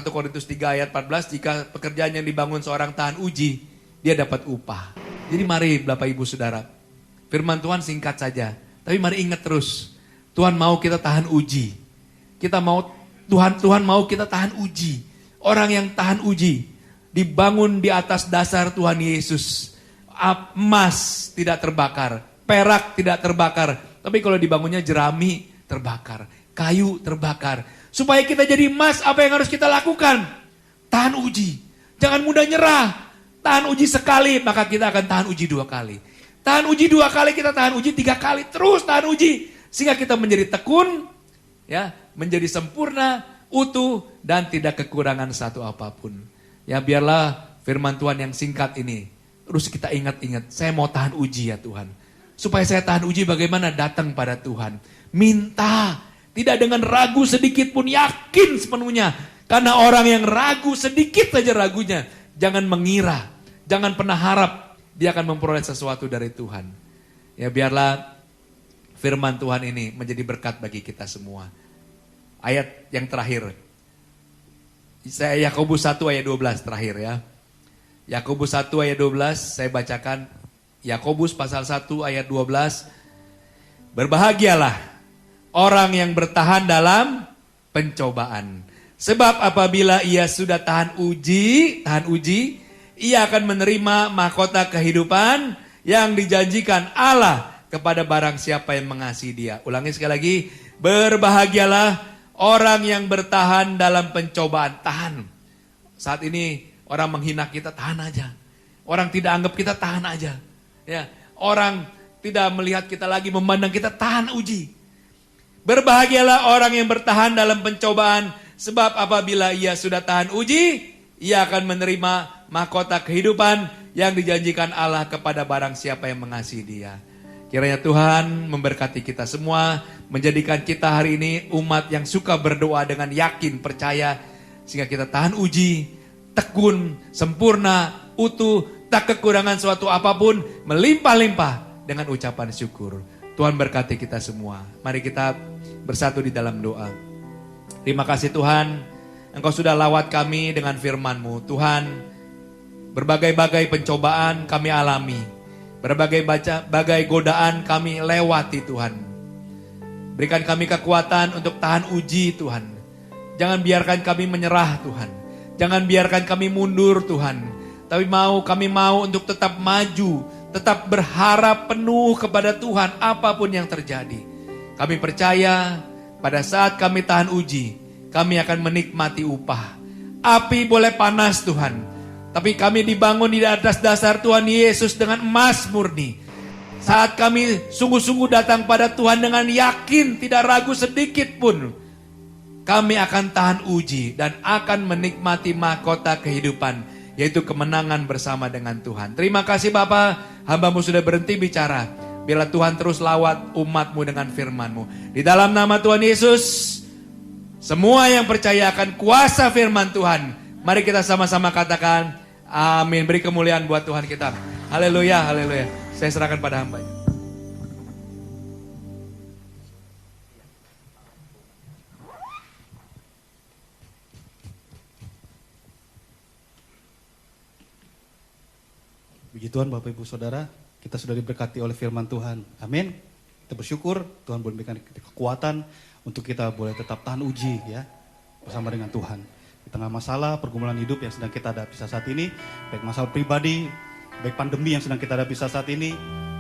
Korintus 3 ayat 14, jika pekerjaan yang dibangun seorang tahan uji, dia dapat upah. Jadi mari Bapak Ibu Saudara, firman Tuhan singkat saja, tapi mari ingat terus, Tuhan mau kita tahan uji. Tuhan mau kita tahan uji. Orang yang tahan uji dibangun di atas dasar Tuhan Yesus. Emas tidak terbakar, perak tidak terbakar, tapi kalau dibangunnya jerami terbakar, kayu terbakar. Supaya kita jadi emas, apa yang harus kita lakukan? Tahan uji. Jangan mudah nyerah. Tahan uji sekali, maka kita akan tahan uji 2 kali. Tahan uji 2 kali, kita tahan uji 3 kali. Terus tahan uji. Sehingga kita menjadi tekun, ya, menjadi sempurna, utuh, dan tidak kekurangan satu apapun. Ya, biarlah firman Tuhan yang singkat ini terus kita ingat-ingat. Saya mau tahan uji ya Tuhan. Supaya saya tahan uji bagaimana? Datang pada Tuhan. Minta. Tidak dengan ragu sedikit pun, yakin sepenuhnya. Karena orang yang ragu sedikit saja ragunya, jangan mengira, jangan pernah harap dia akan memperoleh sesuatu dari Tuhan. Ya, biarlah firman Tuhan ini menjadi berkat bagi kita semua. Ayat yang terakhir. Saya Yakobus 1 ayat 12 terakhir ya. Yakobus 1 ayat 12 saya bacakan. Yakobus pasal 1 ayat 12. Berbahagialah orang yang bertahan dalam pencobaan. Sebab apabila ia sudah tahan uji, ia akan menerima mahkota kehidupan yang dijanjikan Allah kepada barang siapa yang mengasihi dia. Ulangi sekali lagi. Berbahagialah orang yang bertahan dalam pencobaan. Tahan. Saat ini orang menghina kita, tahan aja. Orang tidak anggap kita, tahan aja. Ya, orang tidak melihat kita lagi, memandang kita, tahan uji. Berbahagialah orang yang bertahan dalam pencobaan, sebab apabila ia sudah tahan uji, ia akan menerima mahkota kehidupan yang dijanjikan Allah kepada barang siapa yang mengasihi dia. Kiranya Tuhan memberkati kita semua, menjadikan kita hari ini umat yang suka berdoa dengan yakin, percaya, sehingga kita tahan uji, tekun, sempurna, utuh, tak kekurangan suatu apapun, melimpah-limpah dengan ucapan syukur. Tuhan berkati kita semua. Mari kita bersatu di dalam doa. Terima kasih Tuhan, Engkau sudah lawat kami dengan firman-Mu. Tuhan, berbagai-bagai pencobaan kami alami. Berbagai godaan kami lewati Tuhan. Berikan kami kekuatan untuk tahan uji Tuhan. Jangan biarkan kami menyerah Tuhan. Jangan biarkan kami mundur Tuhan. Tapi kami mau untuk tetap maju. Tetap berharap penuh kepada Tuhan apapun yang terjadi. Kami percaya pada saat kami tahan uji, kami akan menikmati upah. Api boleh panas Tuhan, tapi kami dibangun di atas dasar Tuhan Yesus dengan emas murni. Saat kami sungguh-sungguh datang pada Tuhan dengan yakin, tidak ragu sedikit pun, kami akan tahan uji dan akan menikmati mahkota kehidupan, yaitu kemenangan bersama dengan Tuhan. Terima kasih Bapa, hamba-Mu sudah berhenti bicara. Biarlah Tuhan terus lawat umat-Mu dengan firman-Mu. Di dalam nama Tuhan Yesus, semua yang percaya akan kuasa firman Tuhan, mari kita sama-sama katakan amin. Beri kemuliaan buat Tuhan kita. Haleluya, haleluya. Saya serahkan pada hamba. Puji Tuhan Bapak Ibu Saudara, kita sudah diberkati oleh firman Tuhan. Amin. Kita bersyukur Tuhan boleh memberikan kekuatan untuk kita boleh tetap tahan uji ya bersama dengan Tuhan. Di tengah masalah pergumulan hidup yang sedang kita hadapi saat ini, baik masalah pribadi, baik pandemi yang sedang kita hadapi saat ini,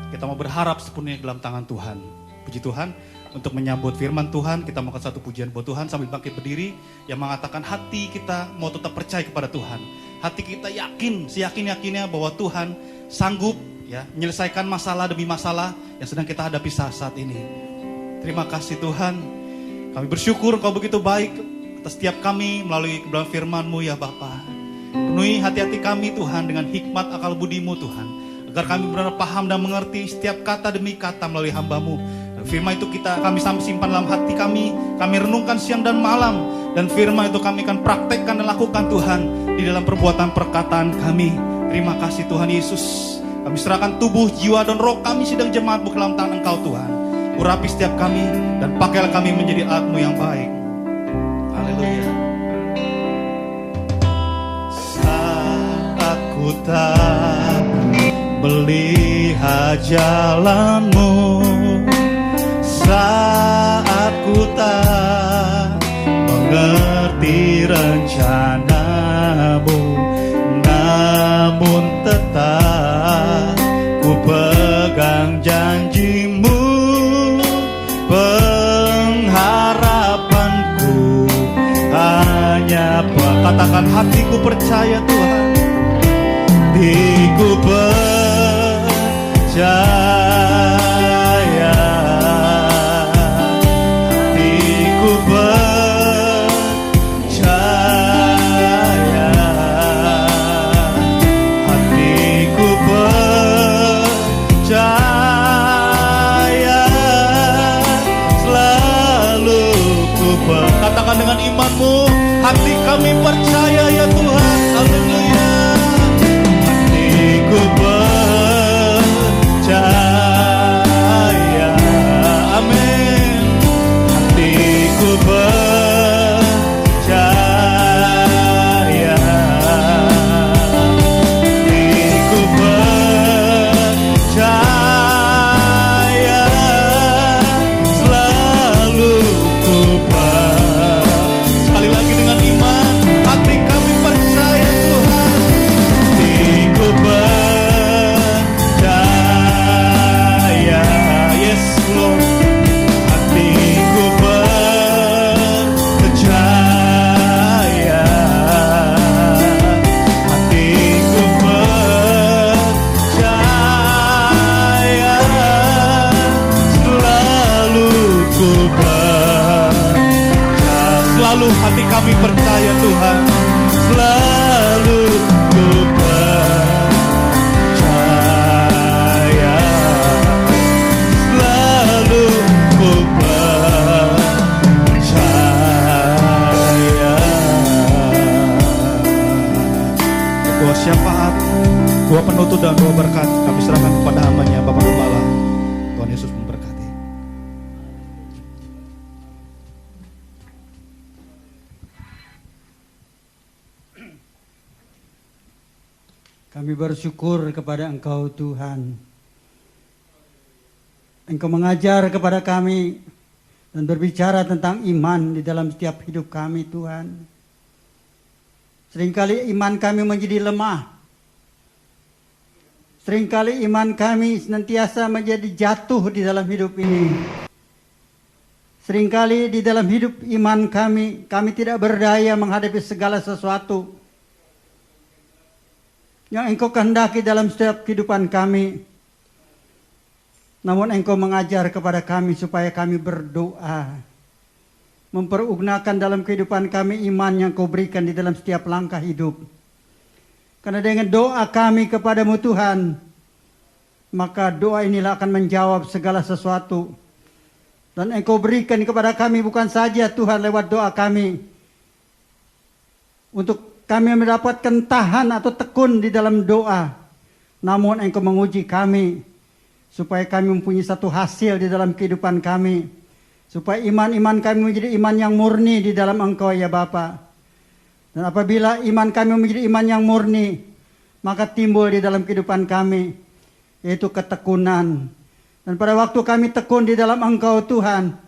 kita mau berharap sepenuhnya dalam tangan Tuhan. Puji Tuhan, untuk menyambut firman Tuhan, kita mau satu pujian buat Tuhan sambil bangkit berdiri yang mengatakan hati kita mau tetap percaya kepada Tuhan. Hati kita yakin, seyakin-yakinnya bahwa Tuhan sanggup ya menyelesaikan masalah demi masalah yang sedang kita hadapi saat ini. Terima kasih Tuhan. Kami bersyukur Engkau begitu baik atas setiap kami melalui kebenaran firman-Mu ya Bapa. Penuhi hati-hati kami Tuhan dengan hikmat akal budi-Mu Tuhan. Agar kami benar paham dan mengerti setiap kata demi kata melalui hamba-Mu. Dan firman itu kami simpan dalam hati kami renungkan siang dan malam. Dan firman itu kami akan praktekkan dan lakukan Tuhan di dalam perbuatan perkataan kami. Terima kasih Tuhan Yesus. Kami serahkan tubuh, jiwa dan roh kami sedang jemaat ke dalam tangan Engkau Tuhan. Urapi setiap kami dan pakailah kami menjadi alat-Mu yang baik. Haleluya. Saat ku tak melihat jalan-Mu, saat ku tak mengerti rencana-Mu, namun tetap ku pegang janji-Mu. Pengharapanku hanya katakan hatiku percaya Tuhan. Hatiku percaya, hatiku percaya, hatiku percaya. Katakan dengan imanmu, hati kami percaya ya Tuhan. Haleluya. Hatiku percaya, amin. Hatiku percaya, hatiku percaya, selalu ku sekali lagi dengan iman, hati kami percaya Tuhan. Hatiku percaya, yes Lord. Hatiku percaya, hatiku percaya, selalu ku selalu hati kami percaya Tuhan. Selalu ku percaya, selalu ku percaya. Tuhan syafaat Doa penutup dan doa berkat kami serahkan kepada hambanya Bapak Gembala. Tuhan Yesus memberkati. Kami bersyukur kepada Engkau Tuhan. Engkau mengajar kepada kami dan berbicara tentang iman di dalam setiap hidup kami Tuhan. Seringkali iman kami menjadi lemah. Seringkali iman kami senantiasa menjadi jatuh di dalam hidup ini. Seringkali di dalam hidup iman kami tidak berdaya menghadapi segala sesuatu yang Engkau kehendaki dalam setiap kehidupan kami. Namun Engkau mengajar kepada kami supaya kami berdoa, mempergunakan dalam kehidupan kami iman yang Kau berikan di dalam setiap langkah hidup. Karena dengan doa kami kepadamu Tuhan, maka doa inilah akan menjawab segala sesuatu. Dan Engkau berikan kepada kami bukan saja Tuhan lewat doa kami, untuk kami mendapatkan tahan atau tekun di dalam doa. Namun Engkau menguji kami, supaya kami mempunyai satu hasil di dalam kehidupan kami. Supaya iman-iman kami menjadi iman yang murni di dalam Engkau ya Bapa. Dan apabila iman kami menjadi iman yang murni, maka timbul di dalam kehidupan kami, yaitu ketekunan. Dan pada waktu kami tekun di dalam Engkau Tuhan,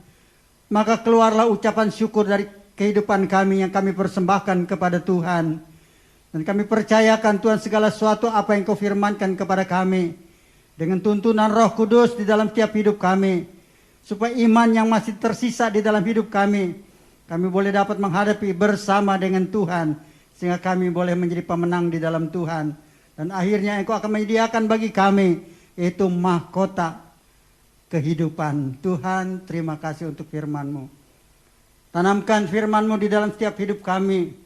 maka keluarlah ucapan syukur dari kehidupan kami yang kami persembahkan kepada Tuhan. Dan kami percayakan Tuhan segala sesuatu apa yang Kau firmankan kepada kami, dengan tuntunan Roh Kudus di dalam setiap hidup kami, supaya iman yang masih tersisa di dalam hidup kami boleh dapat menghadapi bersama dengan Tuhan, sehingga kami boleh menjadi pemenang di dalam Tuhan. Dan akhirnya Engkau akan menyediakan bagi kami, yaitu mahkota kehidupan. Tuhan, terima kasih untuk firman-Mu. Tanamkan firman-Mu di dalam setiap hidup kami,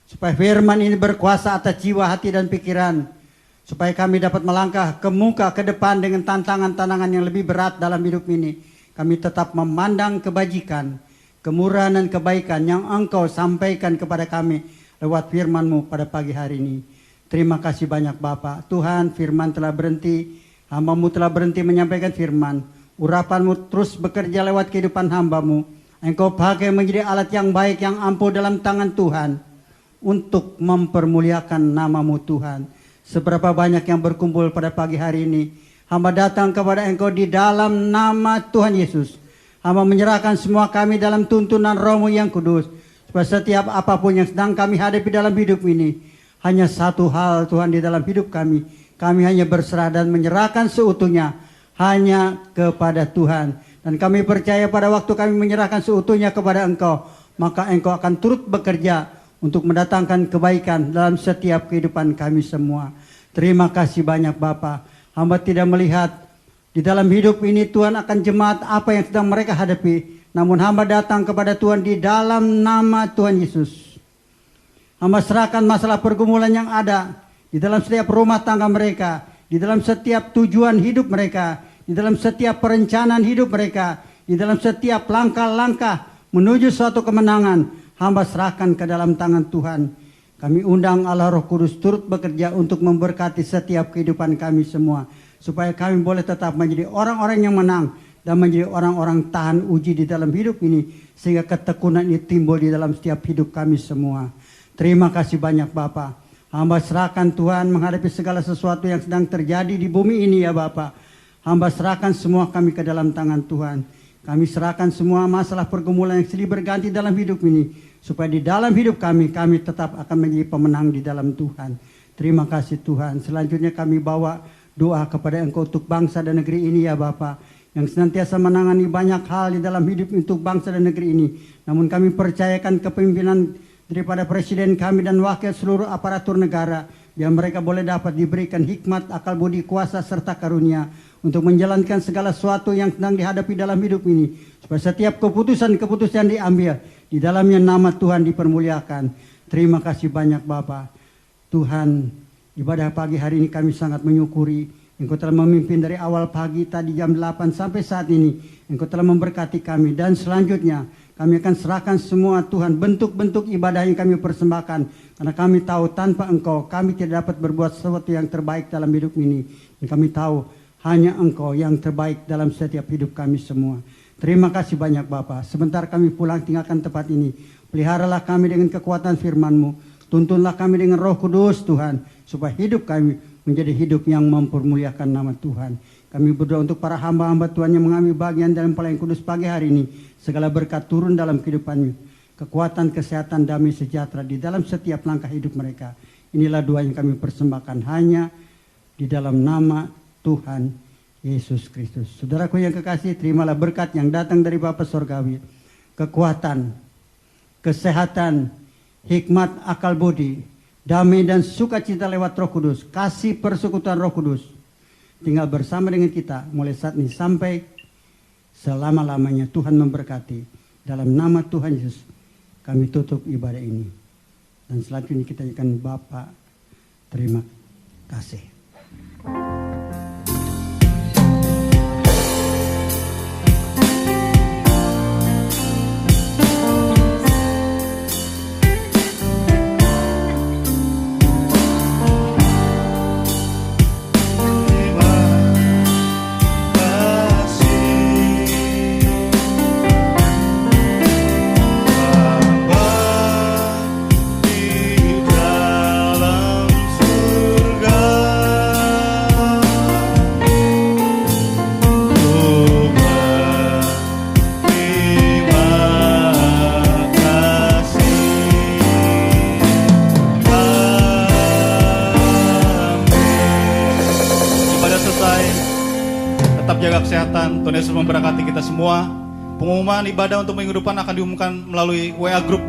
supaya firman ini berkuasa atas jiwa, hati, dan pikiran, supaya kami dapat melangkah ke muka, ke depan dengan tantangan-tantangan yang lebih berat dalam hidup ini. Kami tetap memandang kebajikan, kemurahan dan kebaikan yang Engkau sampaikan kepada kami lewat firman-Mu pada pagi hari ini. Terima kasih banyak Bapa. Tuhan, firman telah berhenti, hamba-Mu telah berhenti menyampaikan firman. Urapan-Mu terus bekerja lewat kehidupan hamba-Mu. Engkau pakai menjadi alat yang baik, yang ampuh dalam tangan Tuhan, untuk mempermuliakan nama-Mu Tuhan. Seberapa banyak yang berkumpul pada pagi hari ini, hamba datang kepada Engkau di dalam nama Tuhan Yesus. Hamba menyerahkan semua kami dalam tuntunan Roh-Mu yang kudus, supaya setiap apapun yang sedang kami hadapi dalam hidup ini, hanya satu hal Tuhan di dalam hidup kami hanya berserah dan menyerahkan seutuhnya hanya kepada Tuhan. Dan kami percaya pada waktu kami menyerahkan seutuhnya kepada Engkau, maka Engkau akan turut bekerja untuk mendatangkan kebaikan dalam setiap kehidupan kami semua. Terima kasih banyak Bapa. Hamba tidak melihat di dalam hidup ini Tuhan akan jemaat apa yang sedang mereka hadapi. Namun hamba datang kepada Tuhan di dalam nama Tuhan Yesus. Hamba serahkan masalah pergumulan yang ada di dalam setiap rumah tangga mereka, di dalam setiap tujuan hidup mereka, di dalam setiap perencanaan hidup mereka, di dalam setiap langkah-langkah menuju suatu kemenangan. Hamba serahkan ke dalam tangan Tuhan. Kami undang Allah Roh Kudus turut bekerja untuk memberkati setiap kehidupan kami semua, supaya kami boleh tetap menjadi orang-orang yang menang dan menjadi orang-orang tahan uji di dalam hidup ini, sehingga ketekunan ini timbul di dalam setiap hidup kami semua. Terima kasih banyak Bapa. Hamba serahkan Tuhan menghadapi segala sesuatu yang sedang terjadi di bumi ini ya Bapa. Hamba serahkan semua kami ke dalam tangan Tuhan. Kami serahkan semua masalah pergumulan yang silih berganti dalam hidup ini, supaya di dalam hidup kami tetap akan menjadi pemenang di dalam Tuhan. Terima kasih Tuhan. Selanjutnya kami bawa doa kepada Engkau untuk bangsa dan negeri ini ya Bapa, yang senantiasa menangani banyak hal di dalam hidup untuk bangsa dan negeri ini. Namun kami percayakan kepemimpinan daripada Presiden kami dan wakil seluruh aparatur negara, biar mereka boleh dapat diberikan hikmat, akal budi, kuasa, serta karunia untuk menjalankan segala sesuatu yang sedang dihadapi dalam hidup ini, supaya setiap keputusan-keputusan yang diambil di dalamnya nama Tuhan dipermuliakan. Terima kasih banyak Bapa. Tuhan, ibadah pagi hari ini kami sangat menyukuri Engkau telah memimpin dari awal pagi tadi jam 8 sampai saat ini. Engkau telah memberkati kami, dan selanjutnya Kami akan serahkan semua Tuhan bentuk-bentuk ibadah yang kami persembahkan. Karena kami tahu tanpa Engkau kami tidak dapat berbuat sesuatu yang terbaik dalam hidup ini. Dan kami tahu hanya Engkau yang terbaik dalam setiap hidup kami semua. Terima kasih banyak Bapa. Sebentar kami pulang tinggalkan tempat ini. Peliharalah kami dengan kekuatan firman-Mu. Tuntunlah kami dengan Roh Kudus Tuhan. Supaya hidup kami menjadi hidup yang mempermuliakan nama Tuhan. Kami berdoa untuk para hamba-hamba Tuhan yang mengambil bagian dalam pelayanan kudus pagi hari ini. Segala berkat turun dalam kehidupannya. Kekuatan, kesehatan, damai, sejahtera di dalam setiap langkah hidup mereka. Inilah doa yang kami persembahkan hanya di dalam nama Tuhan Yesus Kristus. Saudaraku yang kekasih, terimalah berkat yang datang dari Bapa Sorgawi. Kekuatan, kesehatan, hikmat, akal budi, damai dan sukacita lewat Roh Kudus. Kasih persekutuan Roh Kudus tinggal bersama dengan kita mulai saat ini sampai selama-lamanya. Tuhan memberkati. Dalam nama Tuhan Yesus kami tutup ibadah ini. Dan selanjutnya kita akan Bapa terima kasih. Tetap jaga kesehatan. Tuhan Yesus memberkati kita semua. Pengumuman ibadah untuk minggu depan akan diumumkan melalui WA Group